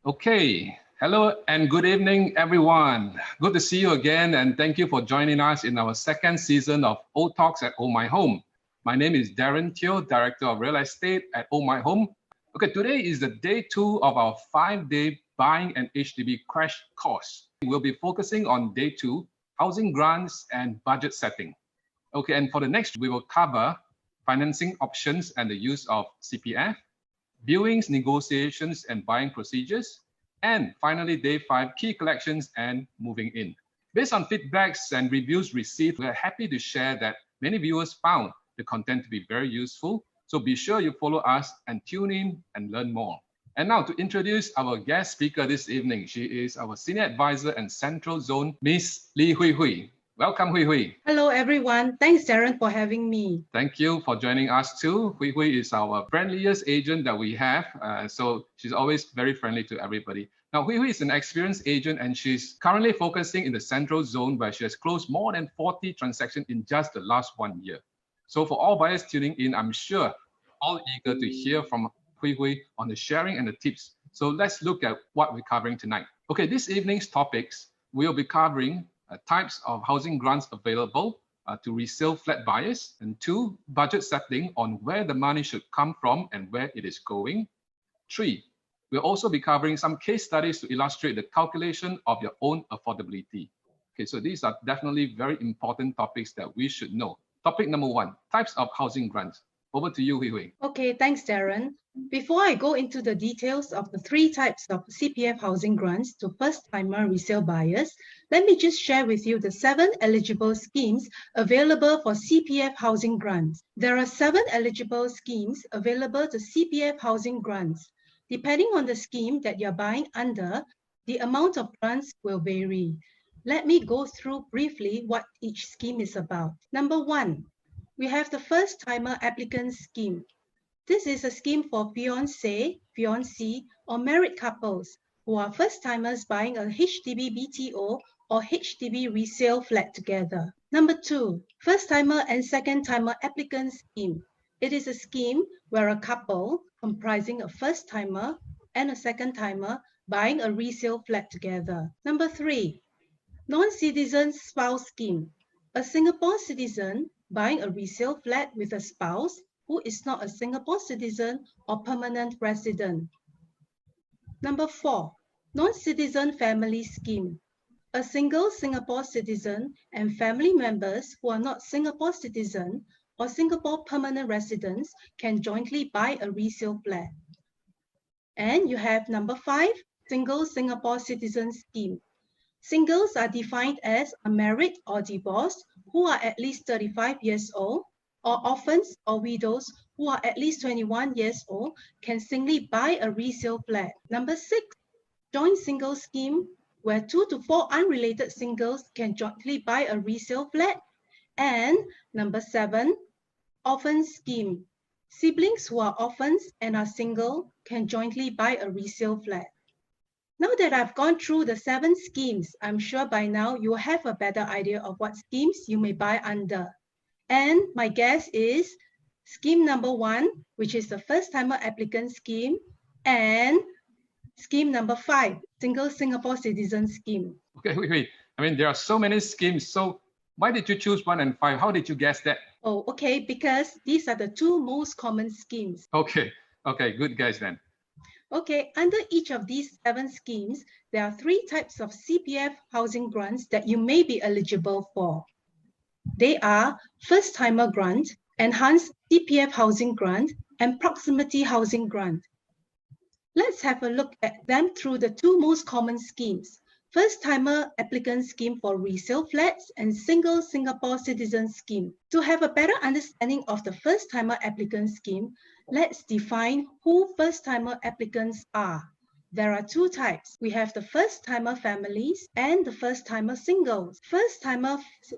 Okay, hello and good evening, everyone. Good to see you again, and thank you for joining us in our second season of O Talks at Ohmyhome. My name is Darren Teo, Director of Real Estate at Ohmyhome. Okay, today is the day 2 of our 5-day buying an HDB crash course. We'll be focusing on day 2, housing grants and budget setting. Okay, and for the next, we will cover financing options and the use of CPF, viewings, negotiations, and buying procedures. And finally, day 5, key collections and moving in. Based on feedbacks and reviews received, we're happy to share that many viewers found the content to be very useful. So be sure you follow us and tune in and learn more. And now to introduce our guest speaker this evening, she is our Senior Advisor and Central Zone, Miss Li Hui Hui. Welcome, Hui Hui. Hello, everyone. Thanks, Darren, for having me. Thank you for joining us too. Hui Hui is our friendliest agent that we have. So she's always very friendly to everybody. Now, Hui Hui is an experienced agent and she's currently focusing in the Central Zone where she has closed more than 40 transactions in just the last 1 year. So for all buyers tuning in, I'm sure all eager to hear from Hui Hui on the sharing and the tips. So let's look at what we're covering tonight. Okay, this evening's topics, we'll be covering types of housing grants available to resale flat buyers, and 2, budget setting on where the money should come from and where it is going. 3, we'll also be covering some case studies to illustrate the calculation of your own affordability. Okay, so these are definitely very important topics that we should know. Topic number 1, types of housing grants. Over to you, Hui Hui. Okay, thanks, Darren. Before I go into the details of the 3 types of CPF housing grants to first-timer resale buyers, let me just share with you the 7 eligible schemes available for CPF housing grants. There are 7 eligible schemes available to CPF housing grants. Depending on the scheme that you're buying under, the amount of grants will vary. Let me go through briefly what each scheme is about. Number 1, we have the first-timer applicant scheme. This is a scheme for fiancé, fiancée, or married couples who are first-timers buying a HDB BTO or HDB resale flat together. Number 2, first-timer and second-timer applicant scheme. It is a scheme where a couple comprising a first-timer and a second-timer buying a resale flat together. Number 3, non-citizen spouse scheme. A Singapore citizen buying a resale flat with a spouse who is not a Singapore citizen or permanent resident. Number 4, non-citizen family scheme. A single Singapore citizen and family members who are not Singapore citizen or Singapore permanent residents can jointly buy a resale flat. And you have number 5, single Singapore citizen scheme. Singles are defined as a married or divorced who are at least 35 years old, or orphans or widows who are at least 21 years old can singly buy a resale flat. Number 6, joint single scheme, where 2 to 4 unrelated singles can jointly buy a resale flat. And number 7, orphan scheme. Siblings who are orphans and are single can jointly buy a resale flat. Now that I've gone through the 7 schemes, I'm sure by now you have a better idea of what schemes you may buy under. And my guess is scheme number 1, which is the first-timer applicant scheme, and scheme number 5, single Singapore citizen scheme. Okay, wait. I mean, there are so many schemes. So why did you choose 1 and 5? How did you guess that? Oh, okay, because these are the 2 most common schemes. Okay, good guys then. Okay, under each of these 7 schemes, there are 3 types of CPF housing grants that you may be eligible for. They are first-timer grant, enhanced CPF housing grant, and proximity housing grant. Let's have a look at them through the 2 most common schemes. First-timer applicant scheme for resale flats and single Singapore citizen scheme. To have a better understanding of the first-timer applicant scheme, let's define who first-timer applicants are. There are 2 types. We have the first-timer families and the first-timer singles. First-timer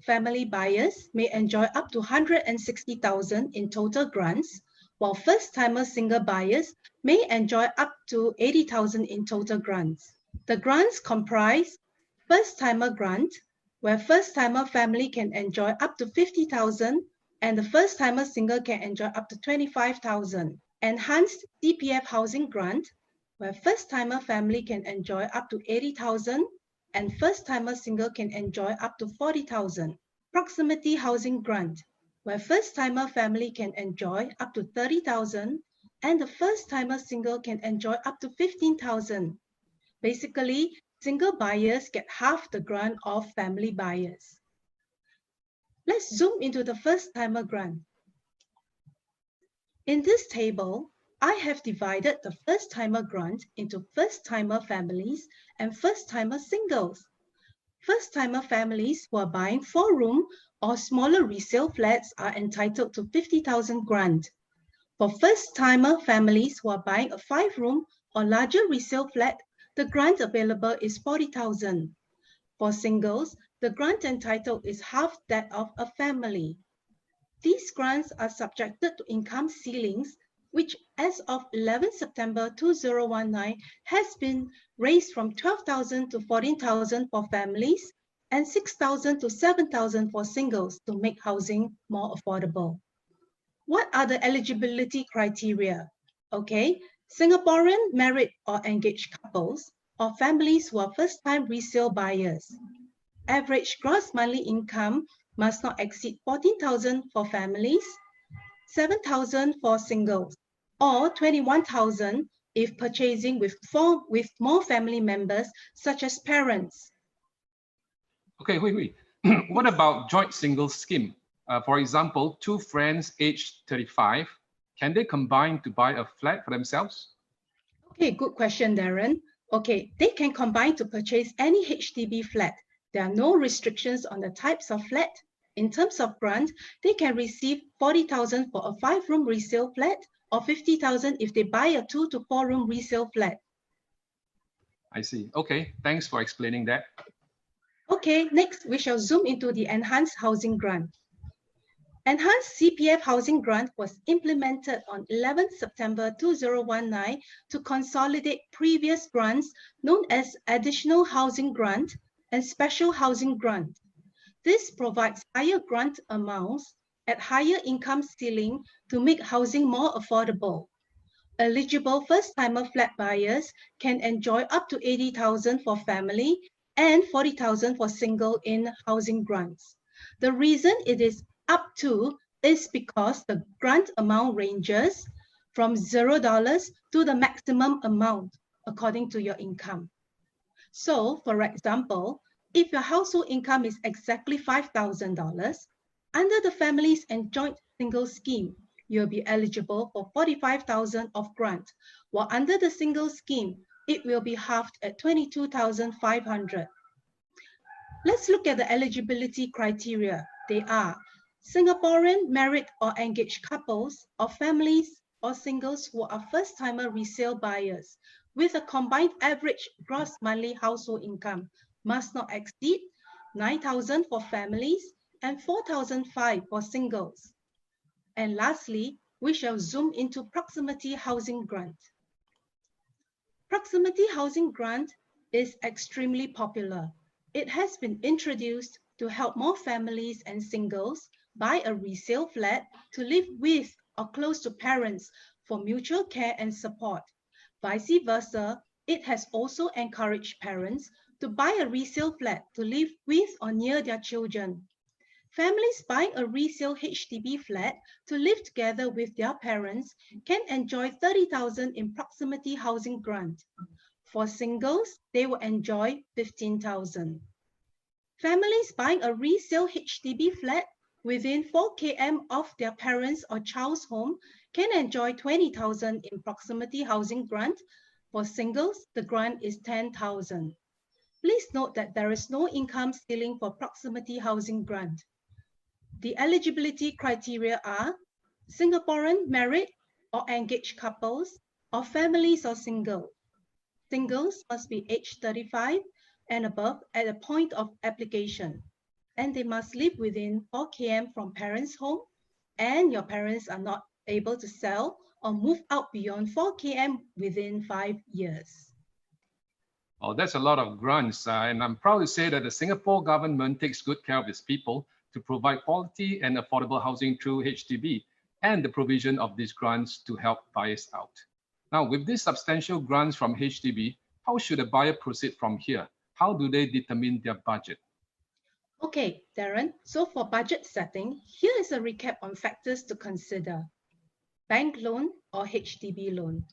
family buyers may enjoy up to 160,000 in total grants, while first-timer single buyers may enjoy up to 80,000 in total grants. The grants comprise first-timer grant, where first-timer family can enjoy up to 50,000 and the first-timer single can enjoy up to 25,000. Enhanced CPF housing grant, where first-timer family can enjoy up to 80,000 and first-timer single can enjoy up to 40,000. Proximity housing grant, where first-timer family can enjoy up to 30,000 and the first-timer single can enjoy up to 15,000. Basically, single buyers get half the grant of family buyers. Let's zoom into the first-timer grant. In this table, I have divided the first-timer grant into first-timer families and first-timer singles. First-timer families who are buying 4-room or smaller resale flats are entitled to 50,000 grant. For first-timer families who are buying a 5-room or larger resale flat, the grant available is 40,000. For singles, the grant entitled is half that of a family. These grants are subjected to income ceilings, which as of 11 September 2019 has been raised from 12,000 to 14,000 for families and 6,000 to 7,000 for singles to make housing more affordable. What are the eligibility criteria? Okay, Singaporean married or engaged couples or families who are first-time resale buyers. Average gross monthly income must not exceed 14,000 for families, 7,000 for singles, or 21,000 if purchasing with more family members, such as parents. Okay, wait. What about joint singles scheme? For example, 2 friends aged 35, can they combine to buy a flat for themselves? Okay, good question, Darren. Okay, they can combine to purchase any HDB flat. There are no restrictions on the types of flat. In terms of grant, they can receive 40,000 for a 5-room resale flat or 50,000 if they buy a 2 to 4-room resale flat. I see. Okay, thanks for explaining that. Okay, next we shall zoom into the Enhanced Housing Grant. Enhanced CPF Housing Grant was implemented on 11 September 2019 to consolidate previous grants known as Additional Housing Grant and Special Housing Grant. This provides higher grant amounts at higher income ceiling to make housing more affordable. Eligible first-timer flat buyers can enjoy up to 80,000 for family and 40,000 for single in housing grants. The reason it is up to is because the grant amount ranges from $0 to the maximum amount according to your income. So, for example, if your household income is exactly $5,000, under the Families and Joint Single Scheme, you'll be eligible for 45,000 of grant, while under the single scheme, it will be halved at 22,500. Let's look at the eligibility criteria. They are Singaporean married or engaged couples or families or singles who are first-timer resale buyers with a combined average gross monthly household income must not exceed 9,000 for families and 4,005 for singles. And lastly, we shall zoom into Proximity Housing Grant. Proximity Housing Grant is extremely popular. It has been introduced to help more families and singles buy a resale flat to live with or close to parents for mutual care and support. Vice versa, it has also encouraged parents to buy a resale flat to live with or near their children. Families buying a resale HDB flat to live together with their parents can enjoy 30,000 in proximity housing grant. For singles, they will enjoy 15,000. Families buying a resale HDB flat within 4 km of their parents' or child's home can enjoy 20,000 in proximity housing grant. For singles, the grant is 10,000. Please note that there is no income ceiling for proximity housing grant. The eligibility criteria are Singaporean married or engaged couples or families or single. Singles must be age 35 and above at the point of application, and they must live within 4 km from parents' home, and your parents are not able to sell or move out beyond 4 km within 5 years. Oh, that's a lot of grants, and I'm proud to say that the Singapore government takes good care of its people to provide quality and affordable housing through HDB and the provision of these grants to help buyers out. Now, with these substantial grants from HDB, how should a buyer proceed from here? How do they determine their budget? Okay, Darren, so for budget setting, here is a recap on factors to consider. Bank loan or HDB loan,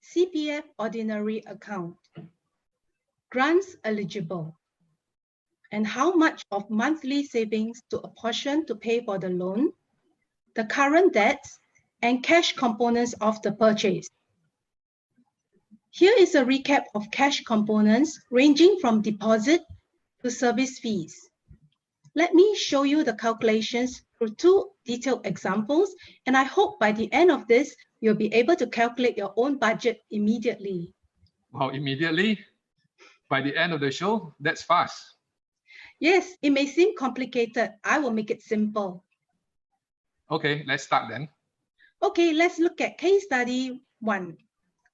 CPF ordinary account, grants eligible, and how much of monthly savings to apportion to pay for the loan, the current debts, and cash components of the purchase. Here is a recap of cash components ranging from deposit to service fees. Let me show you the calculations through two detailed examples, and I hope by the end of this, you'll be able to calculate your own budget immediately. Wow, immediately? By the end of the show? That's fast. Yes, it may seem complicated. I will make it simple. Okay, let's start then. Okay, let's look at case study 1.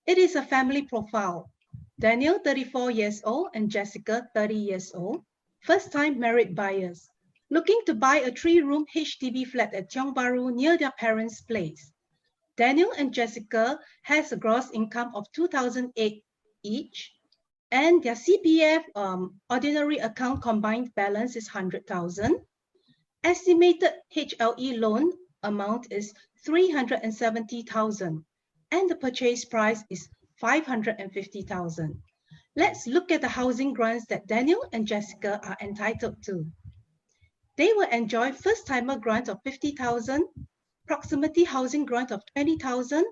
It is a family profile. Daniel, 34 years old, and Jessica, 30 years old. First-time married buyers. Looking to buy a 3-room HDB flat at Tiong Bahru near their parents' place. Daniel and Jessica has a gross income of 2,008 each, and their CPF ordinary account combined balance is 100,000. Estimated HLE loan amount is 370,000, and the purchase price is 550,000. Let's look at the housing grants that Daniel and Jessica are entitled to. They will enjoy first-timer grant of 50,000, proximity housing grant of 20,000,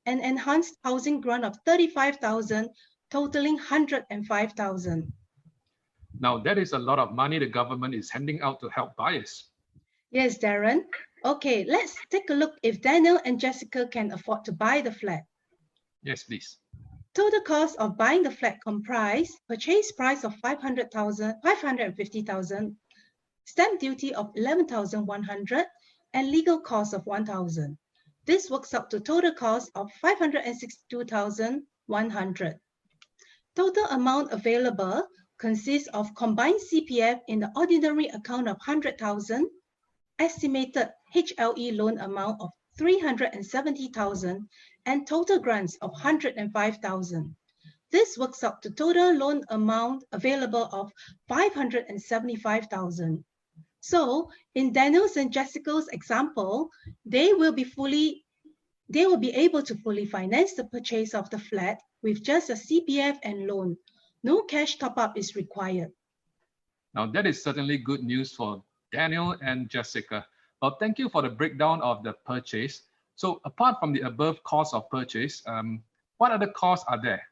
and enhanced housing grant of 35,000, totaling 105,000. Now, that is a lot of money the government is handing out to help buyers. Yes, Darren. Okay, let's take a look if Daniel and Jessica can afford to buy the flat. Yes, please. Total cost of buying the flat comprise purchase price of 550,000, stamp duty of 11,100, and legal cost of 1,000. This works out to total cost of 562,100. Total amount available consists of combined CPF in the ordinary account of 100,000, estimated HLE loan amount of 370,000, and total grants of 105,000. This works out to total loan amount available of 575,000. So in Daniel's and Jessica's example, they will be able to fully finance the purchase of the flat with just a CPF and loan. No cash top-up is required. Now, that is certainly good news for Daniel and Jessica. Well, thank you for the breakdown of the purchase. So apart from the above cost of purchase, what other costs are there?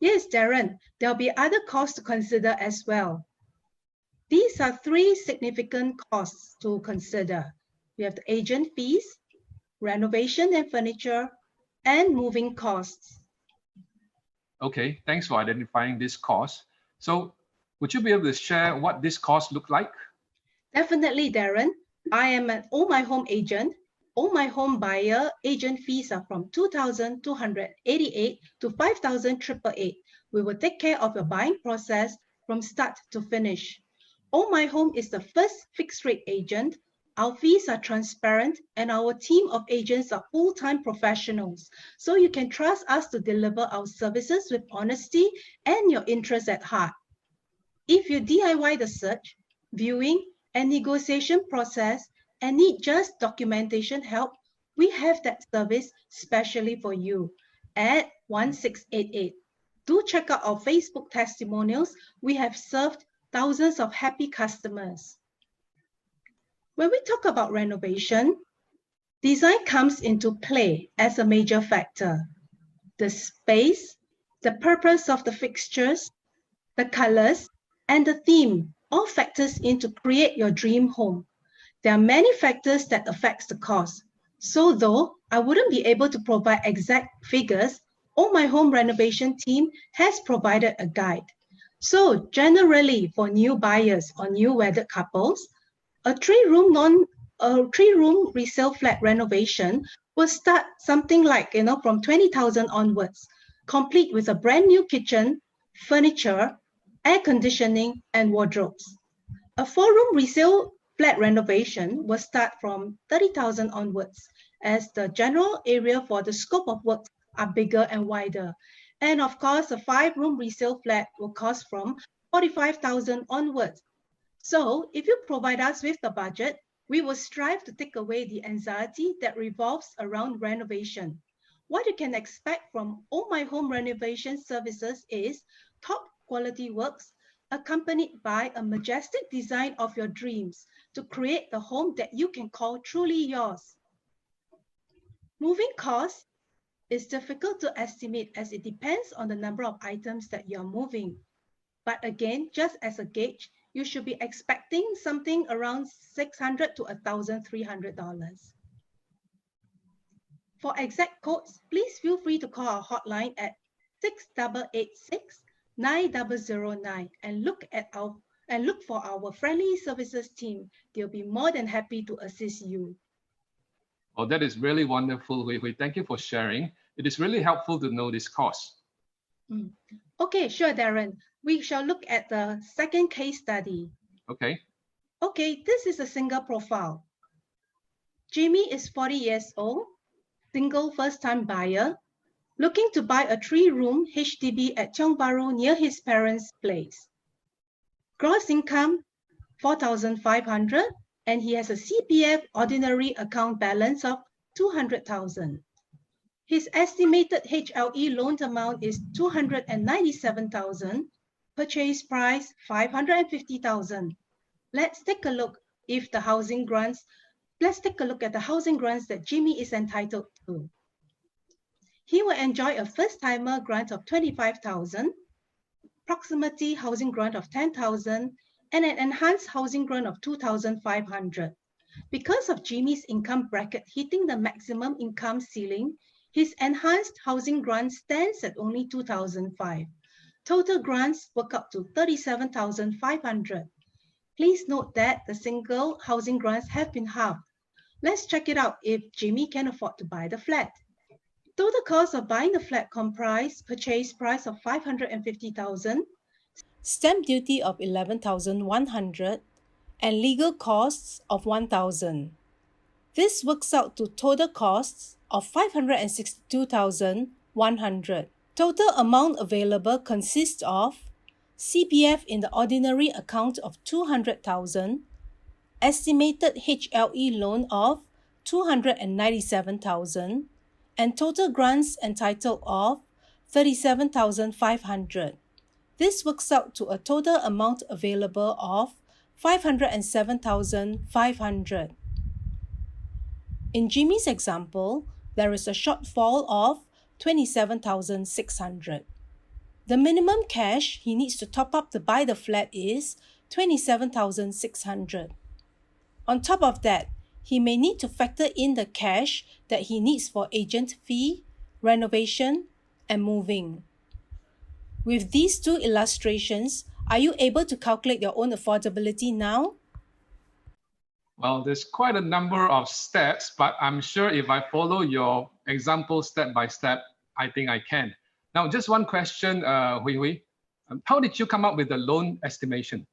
Yes, Darren, there'll be other costs to consider as well. These are 3 significant costs to consider. We have the agent fees, renovation and furniture, and moving costs. Okay, thanks for identifying this cost. So would you be able to share what this cost look like? Definitely, Darren. I am an Ohmyhome agent. Ohmyhome buyer agent fees are from 2,288 to 5,888. We will take care of your buying process from start to finish. Ohmyhome is the first fixed rate agent. Our fees are transparent and our team of agents are full-time professionals. So you can trust us to deliver our services with honesty and your interest at heart. If you DIY the search, viewing, and negotiation process and need just documentation help, we have that service specially for you at 1688. Do check out our Facebook testimonials. We have served thousands of happy customers. When we talk about renovation, design comes into play as a major factor. The space, the purpose of the fixtures, the colors, and the theme all factors in to create your dream home. There are many factors that affects the cost. So though I wouldn't be able to provide exact figures, Ohmyhome renovation team has provided a guide. So generally for new buyers or new wedded couples, a 3-room resale flat renovation will start something like from 20,000 onwards, complete with a brand new kitchen, furniture, air conditioning, and wardrobes. A 4-room resale flat renovation will start from 30,000 onwards, as the general area for the scope of work are bigger and wider. And of course, a 5-room resale flat will cost from 45,000 onwards. So if you provide us with the budget, we will strive to take away the anxiety that revolves around renovation. What you can expect from Ohmyhome renovation services is top quality works accompanied by a majestic design of your dreams to create the home that you can call truly yours. Moving costs is difficult to estimate as it depends on the number of items that you're moving. But again, just as a gauge, you should be expecting something around $600 to $1,300. For exact quotes, please feel free to call our hotline at 6886-9009 and look for our friendly services team. They'll be more than happy to assist you. Oh, that is really wonderful, Hui Hui. Thank you for sharing. It is really helpful to know this cost. Okay, sure, Darren. We shall look at the second case study. Okay. Okay, this is a single profile. Jimmy is 40 years old, single first-time buyer, looking to buy a 3-room HDB at Tiong Bahru near his parents' place. Gross income, 4,500, and he has a CPF ordinary account balance of 200,000. His estimated HLE loan amount is 297,000, purchase price 550,000. Let's take a look at the housing grants that Jimmy is entitled to. He will enjoy a first-timer grant of 25,000, proximity housing grant of 10,000, and an enhanced housing grant of 2,500. Because of Jimmy's income bracket hitting the maximum income ceiling, his enhanced housing grant stands at only 2,005. Total grants work up to 37,500. Please note that the single housing grants have been halved. Let's check it out if Jimmy can afford to buy the flat. Total cost of buying the flat comprise purchase price of 550,000, stamp duty of 11,100, and legal costs of 1,000. This works out to total costs of 562,100. Total amount available consists of CPF in the ordinary account of 200,000, estimated HLE loan of 297,000, and total grants entitled of 37,500. This works out to a total amount available of 507,500. In Jimmy's example, there is a shortfall of 27,600. The minimum cash he needs to top up to buy the flat is 27,600. On top of that, he may need to factor in the cash that he needs for agent fee, renovation, and moving. With these two illustrations, are you able to calculate your own affordability now? Well, there's quite a number of steps, but I'm sure if I follow your example step by step, I think I can. Now, just one question, Hui Hui. How did you come up with the loan estimation?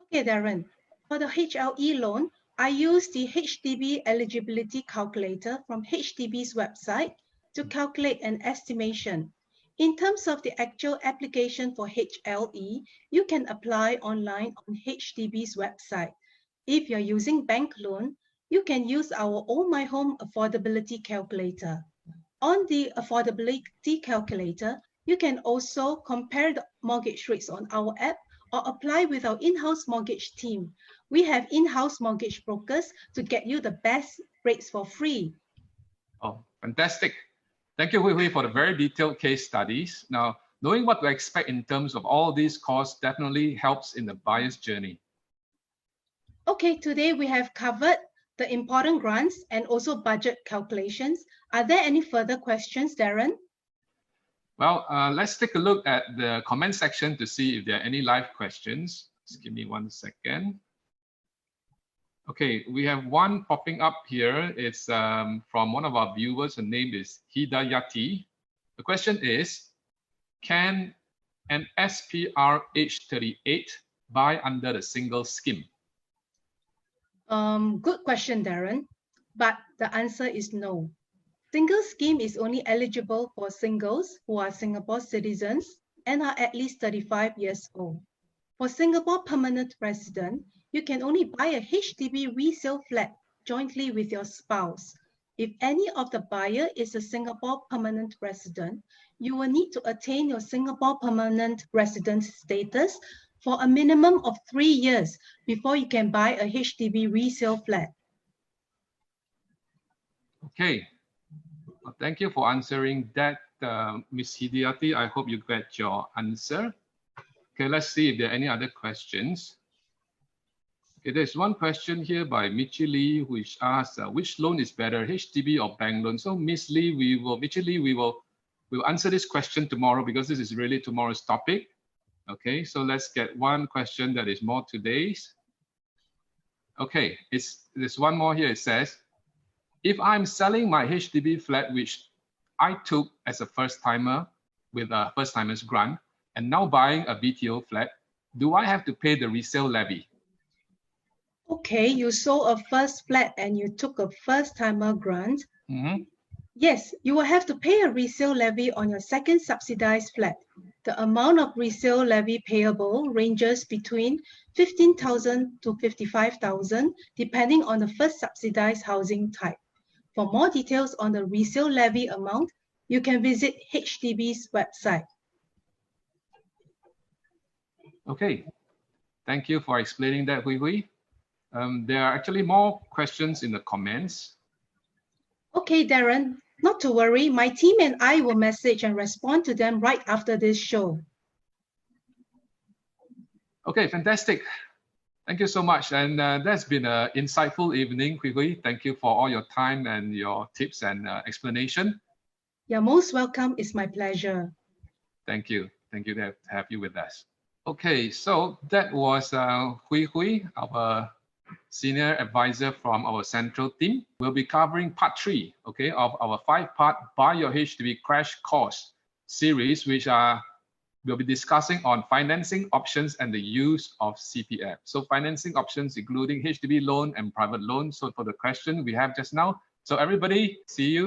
Okay, Darren. For the HLE loan, I used the HDB eligibility calculator from HDB's website to calculate an estimation. In terms of the actual application for HLE, you can apply online on HDB's website. If you're using bank loan, you can use our Ohmyhome affordability calculator. On the affordability calculator, you can also compare the mortgage rates on our app or apply with our in-house mortgage team. We have in-house mortgage brokers to get you the best rates for free. Oh, fantastic. Thank you, Hui Hui, for the very detailed case studies. Now, knowing what to expect in terms of all these costs definitely helps in the buyer's journey. Okay, today we have covered the important grants and also budget calculations. Are there any further questions, Darren? Well, let's take a look at the comment section to see if there are any live questions. Just give me 1 second. Okay, we have one popping up here. It's from one of our viewers. Her name is Hidayati. The question is, can an SPR age 38 buy under the single scheme? Good question, Darren, but the answer is no. Single scheme is only eligible for singles who are Singapore citizens and are at least 35 years old. For Singapore permanent resident, you can only buy a HDB resale flat jointly with your spouse. If any of the buyer is a Singapore permanent resident, you will need to attain your Singapore permanent resident status for a minimum of 3 years before you can buy a HDB resale flat. Okay. Well, thank you for answering that, Ms. Hidiati. I hope you get your answer. Okay, let's see if there are any other questions. Okay, there's one question here by Michi Lee, which asks, which loan is better, HDB or bank loan? So Ms. Lee, we'll answer this question tomorrow because this is really tomorrow's topic. Okay, so let's get one question that is more today's. Okay, there's one more here. It says, if I'm selling my HDB flat, which I took as a first-timer with a first-timer's grant, and now buying a BTO flat, do I have to pay the resale levy? Okay, you sold a first flat and you took a first-timer grant. Mm-hmm. Yes, you will have to pay a resale levy on your second subsidized flat. The amount of resale levy payable ranges between 15,000 to 55,000, depending on the first subsidized housing type. For more details on the resale levy amount, you can visit HDB's website. Okay, thank you for explaining that, Hui Hui. There are actually more questions in the comments. Okay, Darren, not to worry. My team and I will message and respond to them right after this show. Okay, fantastic. Thank you so much. And that's been an insightful evening, Hui Hui. Thank you for all your time and your tips and explanation. You're most welcome. It's my pleasure. Thank you. Thank you to have you with us. Okay, so that was Hui Hui, our senior advisor from our central team. We'll be covering part 3, okay, of our 5-part Buy Your HDB Crash Course series, which we'll be discussing on financing options and the use of CPF. So financing options including HDB loan and private loan. So for the question we have just now. So everybody, see you